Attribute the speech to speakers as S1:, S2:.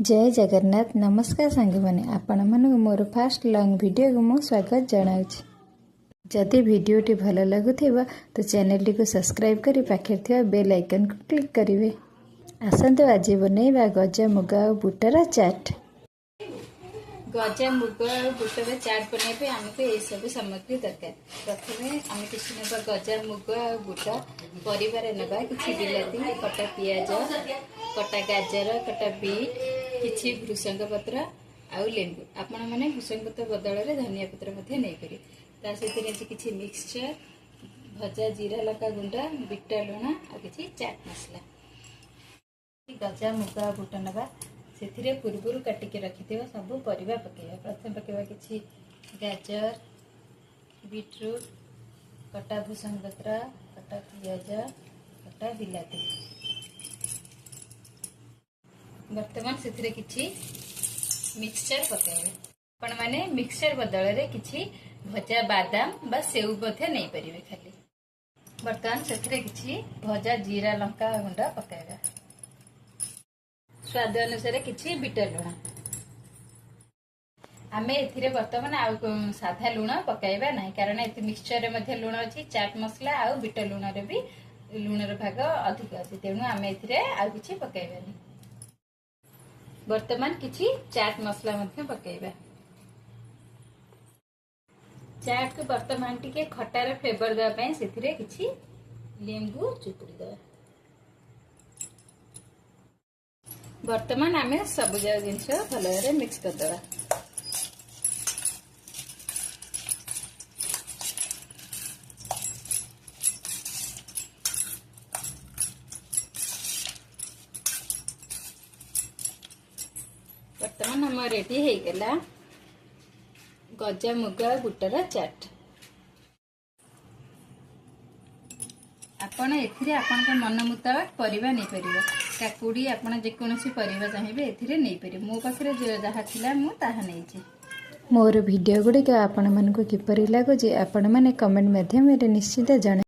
S1: जय जगन्नाथ। नमस्कार सांग मैंने आपण मन मोर फास्ट लॉन्ग वीडियो को मु स्वागत जनाऊँ। जदि वीडियोटी भल लगुथिबा तो चैनल टी को सब्सक्राइब करी पाखे थिबा बेल आइकन को क्लिक करिवे। आसंतु आज बनैबा गजा मुग और बुटर चाट।
S2: गजा मुग और बुटर चाट बनाइबे आमको ये सब सामग्री दरकार। प्रथमे आम किसी ना गजा मुग और बुट परिवार नवा कि बिलाती कटा पियाज कटा गाजर कटा बीट किछि भृषंग पत्र आउ लेंबू आपण मैंने भृषंग पत्र बदल में धनिया पत्र नहीं सहित किछि मिक्सचर भजा जीरा लका गुंडा बिटा लुण आ किछि चाट मसला। गजा मुग और बुट नवा से पूर्व काटिके रखि सब परिवा पकेबा। प्रथम पकेबा किछि गाजर बीटरूट कटा भूषण पत्र कटा पियाज कटा बिलाती। वर्तमान से किछि मिक्सचर पकेबे। आपण माने मिक्सचर बदल रे किछि भजा बादाम बा सेउ मध्ये नहीं परिबे। खाली वर्तमान से किछि भजा जीरा लंका गुंडा पकेबा। स्वाद अनुसार किछि बिट लुण आमे एथिरे वर्तमान आ साधा लुण पकाइबा नहीं कारण ए मिक्सचर मध्ये लुण अछि चाट मसला आ बिट लुण रे भी लुणर भाग अधिक अछि तेणु आमे एथिरे आ किछि पकाइबानी। वर्तमान किछि चाट मसला मध्ये पकाइबा। चाट को वर्तमान टिके खटार फ्लेवर देबा पई सेथिरे किछि लेंबू चुपुड़ी देबा। वर्तमान आमे सब जिनस भल मिक्स करदे। वर्तमान हम रेडी हो गला गजा मुग बुटर चाट। आपण एथिरे आपण मन मुताबिक परिबा नहीं परिबा। काकुड़ी आपण जेकोसी परिबा चाहिए एथिरे नहीं परिबे। मो पाखरे जहा थिला मु ताहा नैछि।
S1: मोर वीडियो गुड़िक आपण मन को किपरि लागुछि आपण माने कमेंट माध्यम रे निश्चित जणे।